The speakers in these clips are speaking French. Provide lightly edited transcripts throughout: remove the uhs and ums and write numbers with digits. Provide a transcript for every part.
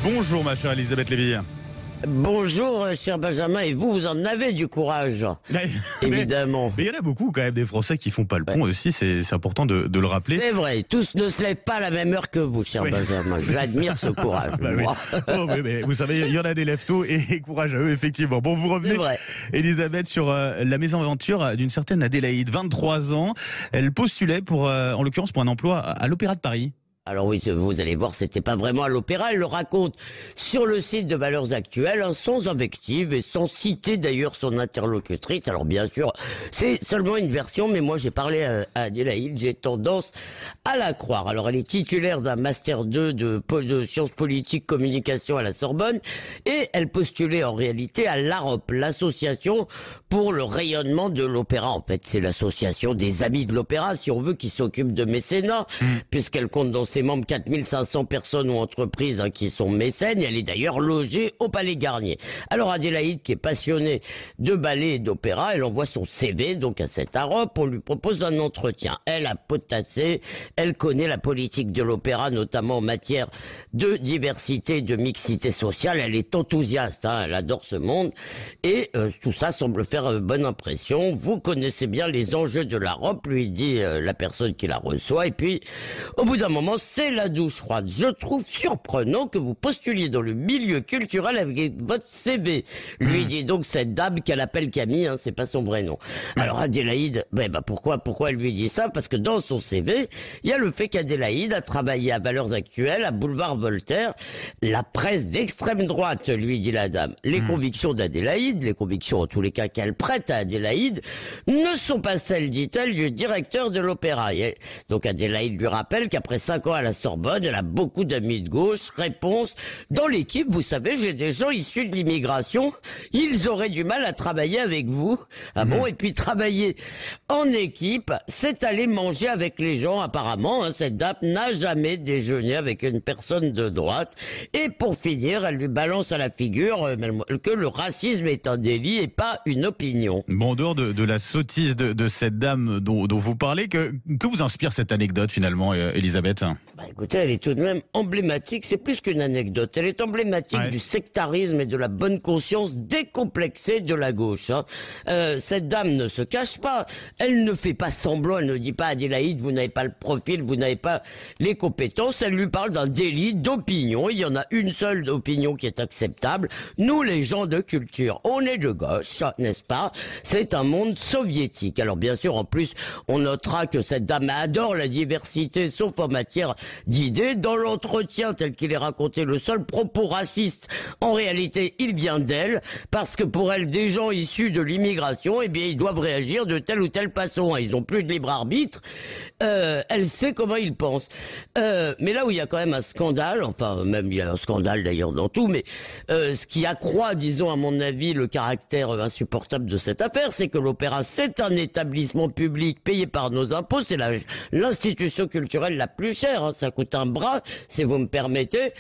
Bonjour ma chère Elisabeth Lévy. Bonjour, cher Benjamin, et vous en avez du courage, évidemment. Mais il y en a beaucoup quand même des Français qui font pas le pont aussi, c'est important de le rappeler. C'est vrai, tous ne se lèvent pas à la même heure que vous, cher Benjamin. J'admire ce courage. Bah oh, mais vous savez, il y en a des lève-tôt et courage à eux, effectivement. Bon, vous revenez, Elisabeth, sur la mésaventure d'une certaine Adélaïde, 23 ans. Elle postulait en l'occurrence pour un emploi à l'Opéra de Paris. Alors oui, vous allez voir, c'était pas vraiment à l'opéra. Elle le raconte sur le site de Valeurs Actuelles, sans invective et sans citer d'ailleurs son interlocutrice. Alors bien sûr, c'est seulement une version, mais moi j'ai parlé à Adélaïde, j'ai tendance à la croire. Alors elle est titulaire d'un Master 2 de sciences politiques communication à la Sorbonne, et elle postulait en réalité à l'AROP, l'association pour le rayonnement de l'opéra. En fait, c'est l'association des amis de l'opéra, si on veut, qui s'occupe de mécénat, puisqu'elle compte dans ses membres 4500 personnes ou entreprises qui sont mécènes, et elle est d'ailleurs logée au Palais Garnier. Alors Adélaïde, qui est passionnée de ballet et d'opéra, elle envoie son CV donc à cette AROP, on lui propose un entretien. Elle a potassé, elle connaît la politique de l'opéra, notamment en matière de diversité et de mixité sociale, elle est enthousiaste, elle adore ce monde, et tout ça semble faire bonne impression. Vous connaissez bien les enjeux de l'AROP, lui dit la personne qui la reçoit, et puis au bout d'un moment, c'est la douche froide. Je trouve surprenant que vous postuliez dans le milieu culturel avec votre CV. Lui dit donc cette dame qu'elle appelle Camille, c'est pas son vrai nom. Alors Adélaïde, pourquoi elle lui dit ça? Parce que dans son CV, il y a le fait qu'Adélaïde a travaillé à Valeurs Actuelles, à Boulevard Voltaire, la presse d'extrême droite, lui dit la dame. Les convictions d'Adélaïde, les convictions en tous les cas qu'elle prête à Adélaïde, ne sont pas celles, dit-elle, du directeur de l'opéra. Et donc Adélaïde lui rappelle qu'après 5 ans à la Sorbonne, elle a beaucoup d'amis de gauche. Réponse: dans l'équipe, vous savez, j'ai des gens issus de l'immigration, ils auraient du mal à travailler avec vous. Ah bon? Et puis travailler en équipe, c'est aller manger avec les gens apparemment. Cette dame n'a jamais déjeuné avec une personne de droite. Et pour finir, elle lui balance à la figure que le racisme est un délit et pas une opinion. Bon, en dehors de la sottise de cette dame dont vous parlez, que vous inspire cette anecdote finalement, Elisabeth? Écoutez, elle est tout de même emblématique, c'est plus qu'une anecdote, elle est emblématique du sectarisme et de la bonne conscience décomplexée de la gauche. Cette dame ne se cache pas, elle ne fait pas semblant, elle ne dit pas à Adélaïde, vous n'avez pas le profil, vous n'avez pas les compétences, elle lui parle d'un délit d'opinion. Il y en a une seule d'opinion qui est acceptable, nous les gens de culture, on est de gauche, n'est-ce pas? C'est un monde soviétique. Alors bien sûr, en plus, on notera que cette dame adore la diversité, sauf en matière d'idées. Dans l'entretien tel qu'il est raconté, le seul propos raciste, en réalité, il vient d'elle, parce que pour elle, des gens issus de l'immigration, ils doivent réagir de telle ou telle façon. Ils n'ont plus de libre arbitre. Elle sait comment ils pensent. Mais là où il y a quand même un scandale, enfin, même il y a un scandale d'ailleurs dans tout, mais ce qui accroît, disons, à mon avis, le caractère insupportable de cette affaire, c'est que l'opéra, c'est un établissement public payé par nos impôts, c'est l'institution culturelle la plus chère, ça coûte un bras, si vous me permettez.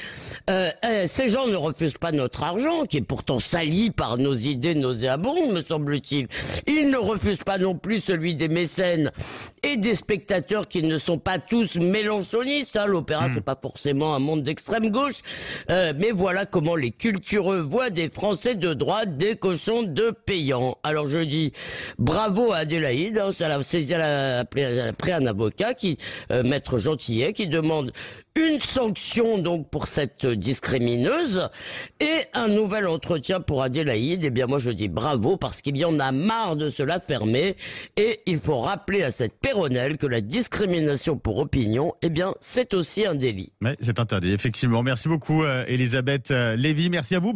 Ces gens ne refusent pas notre argent, qui est pourtant sali par nos idées nauséabondes, me semble-t-il. Ils ne refusent pas non plus celui des mécènes et des spectateurs qui ne sont pas tous mélanchonistes. L'opéra, c'est pas forcément un monde d'extrême gauche, mais voilà comment les cultureux voient des Français de droite, des cochons de payants. Alors je dis bravo à Adélaïde, ça l'a saisi après un avocat, maître Gentillet, qui demande une sanction donc pour cette discrimineuse et un nouvel entretien pour Adélaïde. Eh bien moi je dis bravo, parce qu'il y en a marre de se la fermer, et il faut rappeler à cette Péronnelle que la discrimination pour opinion, c'est aussi un délit. Mais c'est interdit, effectivement. Merci beaucoup Elisabeth Lévy, merci à vous.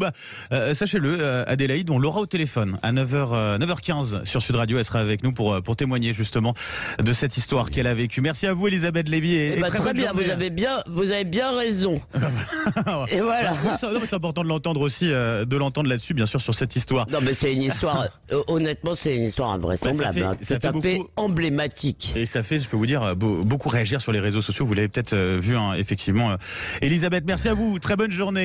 Sachez-le, Adélaïde, on l'aura au téléphone à 9h15 sur Sud Radio. Elle sera avec nous pour témoigner justement de cette histoire qu'elle a vécue. Merci à vous Elisabeth Lévy, et très bien, vous avez bien raison. Et voilà. C'est important de l'entendre aussi, là-dessus, bien sûr, sur cette histoire. Non, mais c'est une histoire, honnêtement, c'est une histoire invraisemblable. C'est un fait emblématique. Et ça fait, je peux vous dire, beaucoup réagir sur les réseaux sociaux. Vous l'avez peut-être vu, effectivement. Elisabeth, merci à vous. Très bonne journée.